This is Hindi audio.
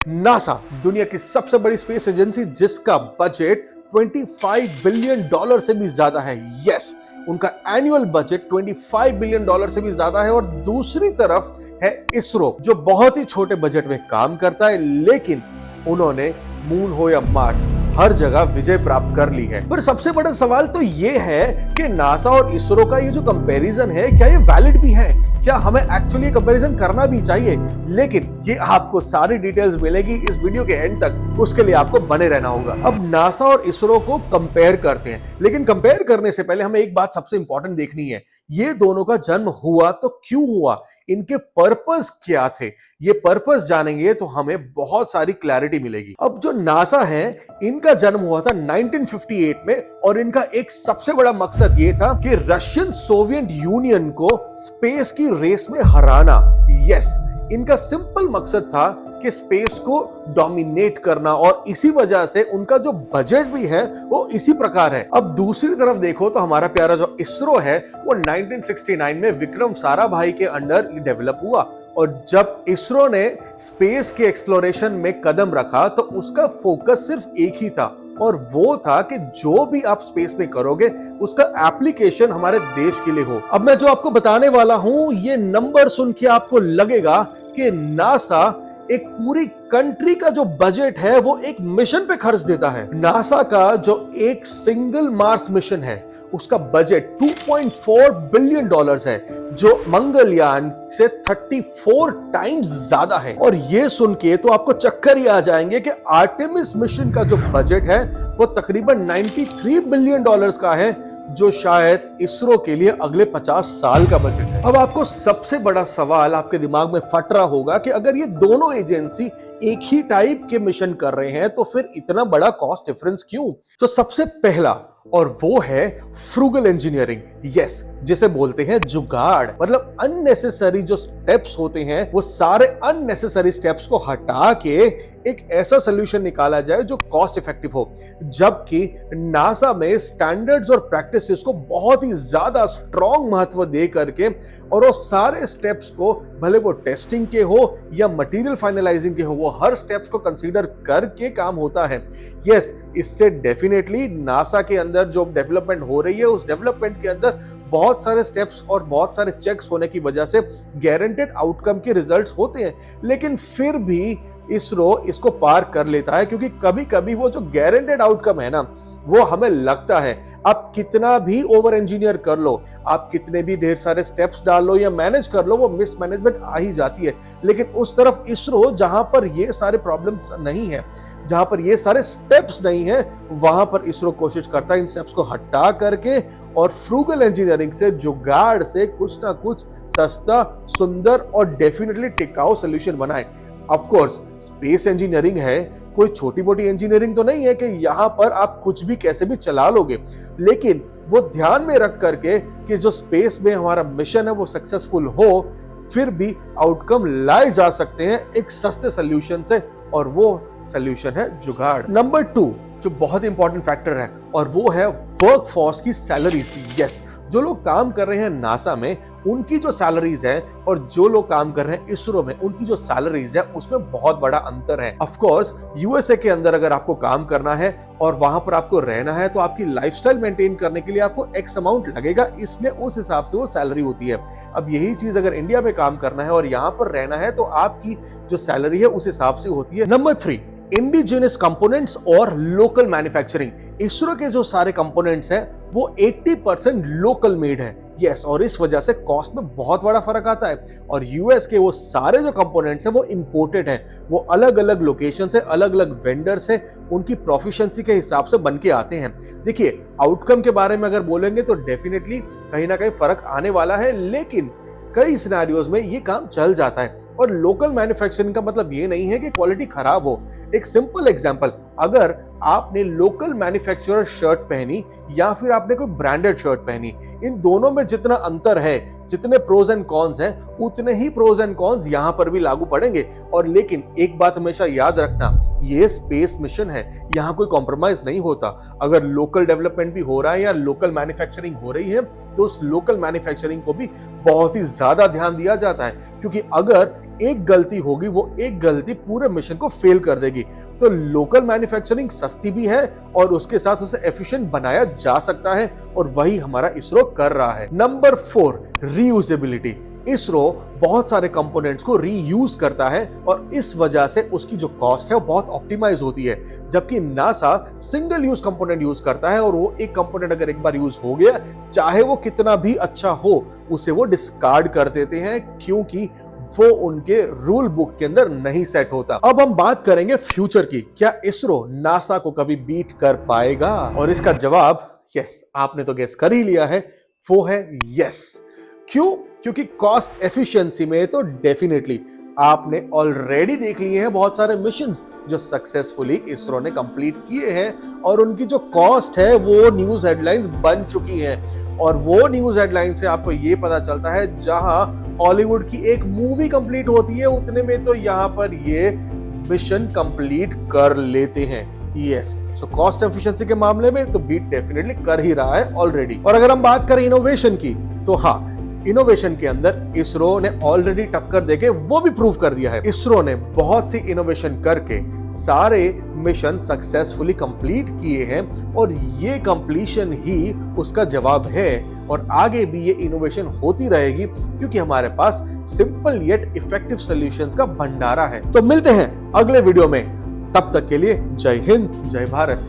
नासा दुनिया की सबसे बड़ी स्पेस एजेंसी जिसका बजट 25 बिलियन डॉलर से भी ज्यादा है। यस, उनका एनुअल बजट 25 बिलियन डॉलर से भी ज्यादा है। और दूसरी तरफ है इसरो, जो बहुत ही छोटे बजट में काम करता है, लेकिन उन्होंने मून हो या मार्स, हर जगह विजय प्राप्त कर ली है। पर सबसे बड़ा सवाल तो ये है कि नासा और इसरो का ये जो कंपैरिजन है, क्या ये वैलिड भी है? क्या हमें एक्चुअली कंपैरिजन करना भी चाहिए? लेकिन ये आपको सारी डिटेल्स मिलेगी इस वीडियो के एंड तक, उसके लिए आपको बने रहना होगा। अब नासा और इसरो को कंपेयर करते हैं, लेकिन कंपेयर करने से पहले हमें एक बात सबसे इंपॉर्टेंट देखनी है। ये दोनों का जन्म हुआ तो क्यों हुआ, इनके पर्पस क्या थे? ये पर्पस जानेंगे तो हमें बहुत सारी क्लैरिटी मिलेगी। अब जो नासा है, इनका जन्म हुआ था 1958 में, और इनका एक सबसे बड़ा मकसद ये था कि रशियन सोवियत यूनियन को स्पेस की रेस में हराना। यस, इनका सिंपल मकसद था कि स्पेस को डोमिनेट करना, और इसी वजह से उनका जो बजट भी है वो इसी प्रकार है। अब दूसरी तरफ देखो तो हमारा प्यारा जो इसरो है वो 1969 में विक्रम साराभाई के अंडर डेवलप हुआ। और जब इसरो ने स्पेस के एक्सप्लोरेशन में कदम रखा तो उसका फोकस सिर्फ एक ही था, और वो था कि जो भी आप स्पेस में करोगे उसका एप्लीकेशन हमारे देश के लिए हो। अब मैं जो आपको बताने वाला हूं, ये नंबर सुन के आपको लगेगा कि नासा एक पूरी कंट्री का जो बजट है वो एक मिशन पे खर्च देता है। नासा का जो एक सिंगल मार्स मिशन है उसका बजट 2.4 बिलियन डॉलर्स है, जो मंगलयान से 34 टाइम्स ज्यादा है। और ये सुन के तो आपको चक्कर ही आ जाएंगे कि आर्टेमिस मिशन का जो बजट है वो तकरीबन 93 बिलियन डॉलर्स का है, जो शायद इसरो के लिए अगले 50 साल का बजट है। अब आपको सबसे बड़ा सवाल आपके दिमाग में फट रहा होगा कि अगर ये दोनों एजेंसी एक ही टाइप के मिशन कर रहे हैं तो फिर इतना बड़ा कॉस्ट डिफरेंस क्यों? तो सबसे पहला, और वो है फ्रूगल इंजीनियरिंग। यस, जिसे बोलते हैं जुगाड़। मतलब अननेसेसरी जो स्टेप्स होते हैं, वो सारे अननेसेसरी स्टेप्स को हटा के एक ऐसा सोल्यूशन निकाला जाए जो कॉस्ट इफेक्टिव हो। जबकि नासा में स्टैंडर्ड्स और प्रैक्टिसेस को बहुत ही ज्यादा स्ट्रॉन्ग महत्व दे करके, और वो सारे स्टेप्स को, भले वो टेस्टिंग के हो या मटेरियल फाइनलाइजिंग के हो, वो हर स्टेप्स को कंसीडर करके काम होता है। यस, इससे डेफिनेटली नासा के अंदर जो डेवलपमेंट हो रही है, उस डेवलपमेंट के अंदर बहुत सारे स्टेप्स और बहुत सारे चेक्स होने की वजह से गारंटेड आउटकम के रिजल्ट्स होते हैं। लेकिन फिर भी इसरो इसको पार कर लेता है, क्योंकि कभी कभी वो जो गारंटेड आउटकम है ना, वो हमें लगता है आप कितना भी ओवर इंजीनियर कर लो, आप कितने भी ढेर सारे स्टेप्स डाल लो या मैनेज कर लो, वो मिसमैनेजमेंट आ ही जाती है। लेकिन उस तरफ इसरो, जहां पर ये सारे प्रॉब्लम्स नहीं है, जहां पर ये सारे स्टेप्स नहीं है, वहां पर इसरो कोशिश करता है इन स्टेप्स को हटा करके और फ्रूगल इंजीनियरिंग से, जुगाड़ से कुछ ना कुछ सस्ता, सुंदर और डेफिनेटली टिकाऊ सोल्यूशन बनाए। ऑफ कोर्स स्पेस इंजीनियरिंग है, कोई छोटी मोटी इंजीनियरिंग तो नहीं है कि यहां पर आप कुछ भी कैसे भी चला लोगे। लेकिन वो ध्यान में रख करके कि जो स्पेस में हमारा मिशन है वो सक्सेसफुल हो, फिर भी आउटकम लाए जा सकते हैं एक सस्ते सोल्यूशन से, और वो सोल्यूशन है जुगाड़। नंबर 2 जो बहुत इंपॉर्टेंट फैक्टर है, और वो है वर्कफोर्स की सैलरीज। यस, जो लोग काम कर रहे हैं नासा में, उनकी जो सैलरीज है, और जो लोग काम कर रहे हैं इसरो में, उनकी जो सैलरीज है, उसमें बहुत बड़ा अंतर है। ऑफ कोर्स यूएसए के अंदर अगर आपको काम करना है और वहां पर आपको रहना है, तो आपकी लाइफस्टाइल मेंटेन करने के लिए आपको एक्स अमाउंट लगेगा, इसलिए उस हिसाब से वो सैलरी होती है। अब यही चीज अगर इंडिया में काम करना है और यहाँ पर रहना है, तो आपकी जो सैलरी है उस हिसाब से होती है। नंबर 3, इंडिजिनस कंपोनेंट्स और लोकल मैन्युफैक्चरिंग। इसरो के जो सारे कंपोनेंट्स हैं वो 80% लोकल मेड है। यस, और इस वजह से कॉस्ट में बहुत बड़ा फर्क आता है। और यूएस के वो सारे जो कंपोनेंट्स हैं वो इंपोर्टेड हैं, वो अलग अलग लोकेशन से, अलग अलग वेंडर से, उनकी प्रोफिशिएंसी के हिसाब से बन के आते हैं। देखिए, आउटकम के बारे में अगर बोलेंगे तो डेफिनेटली कहीं ना कहीं फर्क आने वाला है, लेकिन कई सिनेरियोज में ये काम चल जाता है। और लोकल मैन्युफैक्चरिंग का मतलब ये नहीं है कि क्वालिटी खराब हो। एक सिंपल एग्जांपल, अगर आपने लोकल मैन्युफैक्चरर शर्ट पहनी या फिर आपने कोई ब्रांडेड शर्ट पहनी, इन दोनों में जितना अंतर है, जितने प्रोज एंड कॉन्स हैं, उतने ही प्रोज एंड कॉन्स यहां पर भी लागू पड़ेंगे। और लेकिन एक बात हमेशा याद रखना, ये स्पेस मिशन है, यहां कोई कॉम्प्रोमाइज नहीं होता। अगर लोकल डेवलपमेंट भी हो रहा है या लोकल मैन्युफैक्चरिंग हो रही है, तो उस लोकल मैन्युफैक्चरिंग को भी बहुत ही ज्यादा ध्यान दिया जाता है, क्योंकि अगर एक गलती होगी, वो एक गलती पूरे मिशन को फेल कर देगी। तो लोकल मैन्युफैक्चरिंग सस्ती भी है और उसके साथ उसे एफिशिएंट बनाया जा सकता है, और वही हमारा इसरो कर रहा है। Number 4, reusability. इसरो बहुत सारे कंपोनेंट्स को रीयूज करता है और इस वजह से उसकी जो कॉस्ट है वो बहुत ऑप्टिमाइज होती है, जबकि NASA single use component use करता है और वो एक कंपोनेंट अगर एक बार यूज हो गया, चाहे वो कितना भी अच्छा हो, उसे वो डिस्कार्ड कर देते हैं, क्योंकि वो उनके रूल बुक के अंदर नहीं सेट होता। अब हम बात करेंगे फ्यूचर की। क्या इसरो नासा को कभी बीट कर पाएगा? और इसका जवाब यस, आपने तो गेस कर ही लिया है, वो है यस। क्यों? क्योंकि कॉस्ट एफिशिएंसी में तो डेफिनेटली आपने ऑलरेडी देख लिए हैं बहुत सारे मिशंस जो सक्सेसफुली इसरो ने कंप्लीट किए हैं, और उनकी जो कॉस्ट है वो न्यूज हेडलाइंस बन चुकी हैं। और वो न्यूज हेडलाइन से आपको ये पता चलता है, जहां हॉलीवुड की एक मूवी कंप्लीट होती है उतने में तो यहां पर ये मिशन कंप्लीट कर लेते हैं। यस, सो कॉस्ट एफिशिएंसी के मामले में तो बीट डेफिनेटली कर ही रहा है ऑलरेडी। और अगर हम बात करें इनोवेशन की, तो हाँ, इनोवेशन के अंदर इसरो ने ऑलरेडी टक्कर देके वो भी प्रूव कर दिया है। इसरो ने बहुत सी इनोवेशन करके सारे मिशन सक्सेसफुली कंप्लीट किए हैं, और ये कंप्लीशन ही उसका जवाब है। और आगे भी ये इनोवेशन होती रहेगी, क्योंकि हमारे पास सिंपल येट इफेक्टिव सॉल्यूशंस का भंडारा है। तो मिलते हैं अगले वीडियो में, तब तक के लिए जय हिंद, जय भारत।